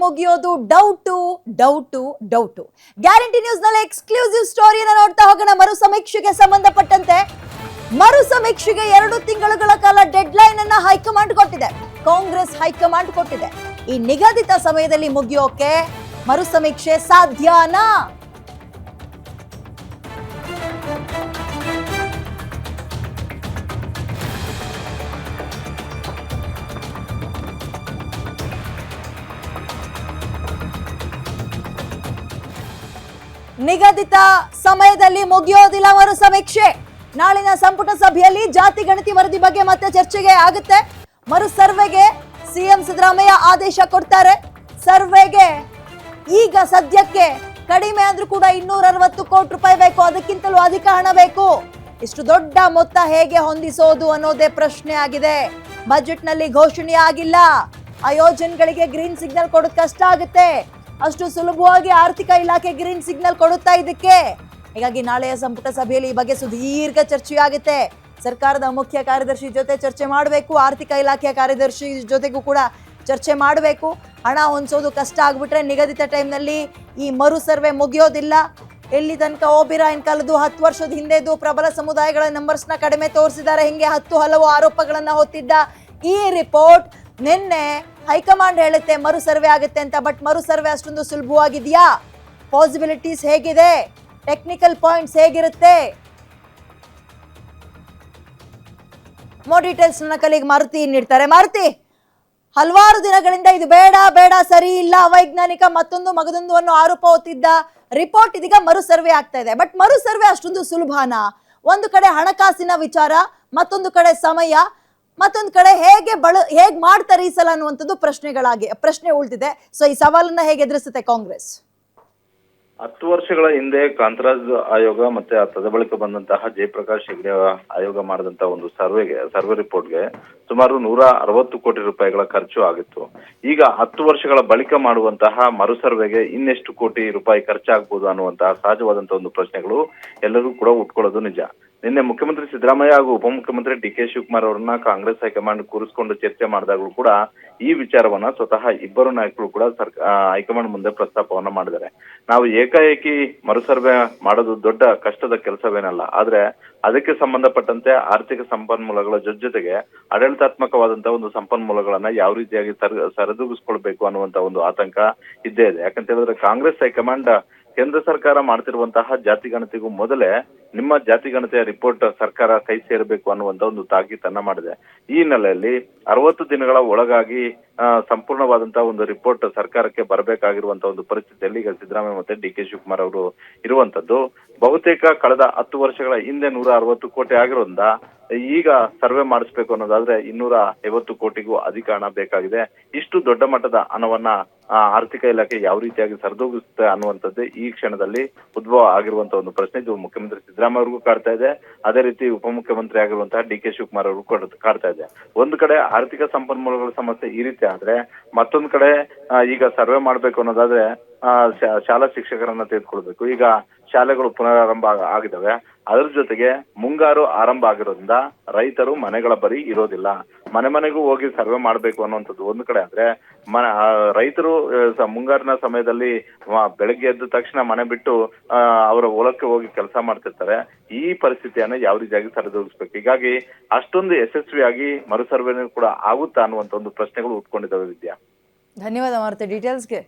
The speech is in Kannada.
ಮುಗಿಯೋದು doubt doubt doubt. Guarantee news ನಲ್ಲಿ ಎಕ್ಸ್ಕ್ಲೂಸಿವ್ ಸ್ಟೋರಿಯನ್ನು ನೋಡ್ತಾ ಹೋಗೋಣ. ಮರು ಸಮೀಕ್ಷೆಗೆ ಸಂಬಂಧಪಟ್ಟಂತೆ ಮರು ಸಮೀಕ್ಷೆಗೆ 2 ತಿಂಗಳುಗಳ ಕಾಲ ಡೆಡ್ ಲೈನ್ ಅನ್ನ ಹೈಕಮಾಂಡ್ ಕೊಟ್ಟಿದೆ. ಕಾಂಗ್ರೆಸ್ ಹೈಕಮಾಂಡ್ ಕೊಟ್ಟಿದೆ. ಈ ನಿಗದಿತ ಸಮಯದಲ್ಲಿ ಮುಗಿಯೋಕೆ ಮರು ಸಮೀಕ್ಷೆ ಸಾಧ್ಯನಾ? ನಿಗದಿತ ಸಮಯದಲ್ಲಿ ಮುಗಿಯೋದಿಲ್ಲ ಮರು ಸಮೀಕ್ಷೆ. ನಾಳಿನ ಸಂಪುಟ ಸಭೆಯಲ್ಲಿ ಜಾತಿ ಗಣತಿ ವರದಿ ಬಗ್ಗೆ ಮತ್ತೆ ಚರ್ಚೆಗೆ ಆಗುತ್ತೆ. ಮರು ಸರ್ವೆಗೆ ಸಿಎಂ ಸಿದ್ದರಾಮಯ್ಯ ಆದೇಶ ಕೊಡ್ತಾರೆ. ಸರ್ವೆಗೆ ಈಗ ಸದ್ಯಕ್ಕೆ ಕಡಿಮೆ ಅಂದ್ರೂ ಕೂಡ 260 ಕೋಟಿ ರೂಪಾಯಿ ಬೇಕು, ಅದಕ್ಕಿಂತಲೂ ಅಧಿಕ ಹಣ ಬೇಕು. ಇಷ್ಟು ದೊಡ್ಡ ಮೊತ್ತ ಹೇಗೆ ಹೊಂದಿಸೋದು ಅನ್ನೋದೇ ಪ್ರಶ್ನೆ ಆಗಿದೆ. ಬಜೆಟ್ ನಲ್ಲಿ ಘೋಷಣೆ ಆಗಿಲ್ಲ. ಆ ಯೋಜನೆಗಳಿಗೆ ಗ್ರೀನ್ ಸಿಗ್ನಲ್ ಕೊಡೋದು ಕಷ್ಟ ಆಗುತ್ತೆ. ಅಷ್ಟು ಸುಲಭವಾಗಿ ಆರ್ಥಿಕ ಇಲಾಖೆ ಗ್ರೀನ್ ಸಿಗ್ನಲ್ ಕೊಡುತ್ತಾ ಇದಕ್ಕೆ. ಹೀಗಾಗಿ ನಾಳೆಯ ಸಂಪುಟ ಸಭೆಯಲ್ಲಿ ಈ ಬಗ್ಗೆ ಸುದೀರ್ಘ ಚರ್ಚೆಯಾಗುತ್ತೆ. ಸರ್ಕಾರದ ಮುಖ್ಯ ಕಾರ್ಯದರ್ಶಿ ಜೊತೆ ಚರ್ಚೆ ಮಾಡಬೇಕು, ಆರ್ಥಿಕ ಇಲಾಖೆಯ ಕಾರ್ಯದರ್ಶಿ ಜೊತೆಗೂ ಕೂಡ ಚರ್ಚೆ ಮಾಡಬೇಕು. ಹಣ ಹೊಂದಿಸೋದು ಕಷ್ಟ ಆಗ್ಬಿಟ್ರೆ ನಿಗದಿತ ಟೈಮ್ನಲ್ಲಿ ಈ ಮರು ಸರ್ವೆ ಮುಗಿಯೋದಿಲ್ಲ. ಎಲ್ಲಿ ತನಕ ಓಬಿರಾಯನ್ ಕಾಲದ್ದು 10 ವರ್ಷದ ಹಿಂದೆದು ಪ್ರಬಲ ಸಮುದಾಯಗಳ ನಂಬರ್ಸ್ನ ಕಡಿಮೆ ತೋರಿಸಿದ್ದಾರೆ, ಹಿಂಗೆ ಹಲವು ಆರೋಪಗಳನ್ನ ಹೊತ್ತಿದ್ದ ಈ ರಿಪೋರ್ಟ್ ನಿನ್ನೆ ಹೈಕಮಾಂಡ್ ಹೇಳುತ್ತೆ ಮರು ಸರ್ವೆ ಆಗುತ್ತೆ ಅಂತ. ಬಟ್ ಮರು ಸರ್ವೆ ಅಷ್ಟೊಂದು ಸುಲಭವಾಗಿದೆಯಾ? ಪಾಸಿಬಿಲಿಟೀಸ್ ಹೇಗಿದೆ? ಟೆಕ್ನಿಕಲ್ ಪಾಯಿಂಟ್ಸ್ ಹೇಗಿರುತ್ತೆ? ಮೋ ಡೀಟೇಲ್ಸ್ ನನ್ನ ಕಲಿಗೆ ಮಾರುತಿ ನೀಡ್ತಾರೆ. ಮಾರುತಿ, ಹಲವಾರು ದಿನಗಳಿಂದ ಇದು ಬೇಡ ಬೇಡ, ಸರಿ ಇಲ್ಲ, ಅವೈಜ್ಞಾನಿಕ, ಮತ್ತೊಂದು ಮಗದೊಂದು ಅನ್ನೋ ಆರೋಪ ಹೊತ್ತಿದ್ದ ರಿಪೋರ್ಟ್ ಇದೀಗ ಮರು ಸರ್ವೆ ಆಗ್ತಾ ಇದೆ. ಬಟ್ ಮರು ಸರ್ವೆ ಅಷ್ಟೊಂದು ಸುಲಭನಾ? ಒಂದು ಕಡೆ ಹಣಕಾಸಿನ ವಿಚಾರ, ಮತ್ತೊಂದು ಕಡೆ ಸಮಯ, ಮತ್ತೊಂದು ಕಡೆ ಹೇಗ್ ಮಾಡ್ತಾರೆ ಈ ಸಲ ಅನ್ನುವಂಥದ್ದು ಪ್ರಶ್ನೆ ಉಳಿದಿದೆ. ಸೊ ಈ ಸವಾಲನ್ನ ಹೇಗೆ ಎದುರಿಸುತ್ತೆ ಕಾಂಗ್ರೆಸ್? 10 ವರ್ಷಗಳ ಹಿಂದೆ ಕಾಂತರಾಜ್ ಆಯೋಗ ಮತ್ತೆ ತದಬಳಿಕ ಬಂದಂತಹ ಜಯಪ್ರಕಾಶ್ ಹೆಗ್ಡೆ ಆಯೋಗ ಮಾಡಿದಂತಹ ಒಂದು ಸರ್ವೆ ರಿಪೋರ್ಟ್ಗೆ ಸುಮಾರು 160 ಕೋಟಿ ರೂಪಾಯಿಗಳ ಖರ್ಚು ಆಗಿತ್ತು. ಈಗ 10 ವರ್ಷಗಳ ಬಳಿಕ ಮಾಡುವಂತಹ ಮರು ಸರ್ವೆಗೆ ಇನ್ನೆಷ್ಟು ಕೋಟಿ ರೂಪಾಯಿ ಖರ್ಚಾಗಬಹುದು ಅನ್ನುವಂತಹ ಸಹಜವಾದಂತಹ ಒಂದು ಪ್ರಶ್ನೆಗಳು ಎಲ್ಲರೂ ಕೂಡ ಉಟ್ಕೊಳ್ಳೋದು ನಿಜ. ನಿನ್ನೆ ಮುಖ್ಯಮಂತ್ರಿ ಸಿದ್ದರಾಮಯ್ಯ ಹಾಗೂ ಉಪಮುಖ್ಯಮಂತ್ರಿ ಡಿ.ಕೆ. ಶಿವಕುಮಾರ್ ಅವರನ್ನ ಕಾಂಗ್ರೆಸ್ ಹೈಕಮಾಂಡ್ ಕೂರಿಸಿಕೊಂಡು ಚರ್ಚೆ ಮಾಡಿದಾಗಲೂ ಕೂಡ ಈ ವಿಚಾರವನ್ನ ಸ್ವತಃ ಇಬ್ಬರು ನಾಯಕರು ಕೂಡ ಹೈಕಮಾಂಡ್ ಮುಂದೆ ಪ್ರಸ್ತಾಪವನ್ನ ಮಾಡಿದ್ದಾರೆ. ನಾವು ಏಕಾಏಕಿ ಮರು ಸರ್ವೆ ಮಾಡೋದು ದೊಡ್ಡ ಕಷ್ಟದ ಕೆಲಸವೇನಲ್ಲ, ಆದ್ರೆ ಅದಕ್ಕೆ ಸಂಬಂಧಪಟ್ಟಂತೆ ಆರ್ಥಿಕ ಸಂಪನ್ಮೂಲಗಳ ಜೊತೆಗೆ ಆಡಳಿತಾತ್ಮಕವಾದಂತಹ ಒಂದು ಸಂಪನ್ಮೂಲಗಳನ್ನ ಯಾವ ರೀತಿಯಾಗಿ ಸರಿದೂಗಿಸ್ಕೊಳ್ಬೇಕು ಅನ್ನುವಂತ ಒಂದು ಆತಂಕ ಇದ್ದೇ ಇದೆ. ಯಾಕಂತ ಹೇಳಿದ್ರೆ ಕಾಂಗ್ರೆಸ್ ಹೈಕಮಾಂಡ್ ಕೇಂದ್ರ ಸರ್ಕಾರ ಮಾಡ್ತಿರುವಂತಹ ಜಾತಿ ಗಣತಿಗೂ ಮೊದಲೇ ನಿಮ್ಮ ಜಾತಿ ಗಣತಿಯ ರಿಪೋರ್ಟ್ ಸರ್ಕಾರ ಕೈ ಸೇರಬೇಕು ಅನ್ನುವಂತ ಒಂದು ತಾಕೀತನ್ನ ಮಾಡಿದೆ. ಈ ಹಿನ್ನೆಲೆಯಲ್ಲಿ 60 ದಿನಗಳ ಒಳಗಾಗಿ ಸಂಪೂರ್ಣವಾದಂತಹ ಒಂದು ರಿಪೋರ್ಟ್ ಸರ್ಕಾರಕ್ಕೆ ಬರಬೇಕಾಗಿರುವಂತಹ ಒಂದು ಪರಿಸ್ಥಿತಿಯಲ್ಲಿ ಈಗ ಸಿದ್ದರಾಮಯ್ಯ ಮತ್ತೆ ಡಿ.ಕೆ. ಶಿವಕುಮಾರ್ ಅವರು ಇರುವಂತದ್ದು. ಬಹುತೇಕ ಕಳೆದ 10 ವರ್ಷಗಳ ಹಿಂದೆ 160 ಕೋಟಿ ಆಗಿರೋದ್ರಿಂದ ಈಗ ಸರ್ವೆ ಮಾಡಿಸ್ಬೇಕು ಅನ್ನೋದಾದ್ರೆ 250 ಕೋಟಿಗೂ ಅಧಿಕ ಹಣ ಬೇಕಾಗಿದೆ. ಇಷ್ಟು ದೊಡ್ಡ ಮಟ್ಟದ ಹಣವನ್ನ ಆರ್ಥಿಕ ಇಲಾಖೆ ಯಾವ ರೀತಿಯಾಗಿ ಸರಿದೂಗಿಸುತ್ತೆ ಅನ್ನುವಂಥದ್ದೇ ಈ ಕ್ಷಣದಲ್ಲಿ ಉದ್ಭವ ಆಗಿರುವಂತಹ ಒಂದು ಪ್ರಶ್ನೆ. ಇದು ಮುಖ್ಯಮಂತ್ರಿ ಸಿದ್ದರಾಮಯ್ಯ ಅವ್ರಿಗೂ ಕಾಡ್ತಾ ಇದೆ, ಅದೇ ರೀತಿ ಉಪಮುಖ್ಯಮಂತ್ರಿ ಆಗಿರುವಂತಹ ಡಿ.ಕೆ. ಶಿವಕುಮಾರ್ ಅವ್ರಿಗೂ ಕಾಡ್ತಾ ಇದೆ. ಒಂದು ಕಡೆ ಆರ್ಥಿಕ ಸಂಪನ್ಮೂಲಗಳ ಸಮಸ್ಯೆ ಈ ರೀತಿ ಆದ್ರೆ, ಮತ್ತೊಂದು ಕಡೆ ಈಗ ಸರ್ವೆ ಮಾಡ್ಬೇಕು ಅನ್ನೋದಾದ್ರೆ ಶಾಲಾ ಶಿಕ್ಷಕರನ್ನ ತೆಗೆದುಕೊಳ್ಬೇಕು. ಈಗ ಶಾಲೆಗಳು ಪುನರಾರಂಭ ಆಗಿದ್ದಾವೆ. ಅದ್ರ ಜೊತೆಗೆ ಮುಂಗಾರು ಆರಂಭ ಆಗಿರೋದ್ರಿಂದ ರೈತರು ಮನೆಗಳ ಬರಿ ಇರೋದಿಲ್ಲ. ಮನೆಗೂ ಹೋಗಿ ಸರ್ವೆ ಮಾಡ್ಬೇಕು ಅನ್ನುವಂಥದ್ದು ಒಂದು ಕಡೆ ಆದ್ರೆ, ರೈತರು ಮುಂಗಾರಿನ ಸಮಯದಲ್ಲಿ ಬೆಳಗ್ಗೆ ಎದ್ದ ತಕ್ಷಣ ಮನೆ ಬಿಟ್ಟು ಅವರ ಹೊಲಕ್ಕೆ ಹೋಗಿ ಕೆಲಸ ಮಾಡ್ತಿರ್ತಾರೆ. ಈ ಪರಿಸ್ಥಿತಿಯನ್ನ ಯಾವ ರೀತಿಯಾಗಿ ಸರಿದೂಗಿಸ್ಬೇಕು? ಹೀಗಾಗಿ ಅಷ್ಟೊಂದು ಯಶಸ್ವಿಯಾಗಿ ಮರು ಸರ್ವೆ ಕೂಡ ಆಗುತ್ತಾ ಅನ್ನುವಂತ ಒಂದು ಪ್ರಶ್ನೆಗಳು ಉಟ್ಕೊಂಡಿದ್ದಾವೆ. ವಿದ್ಯಾ, ಧನ್ಯವಾದ ಮಾರುತಿ ಡೀಟೇಲ್ಸ್ಗೆ.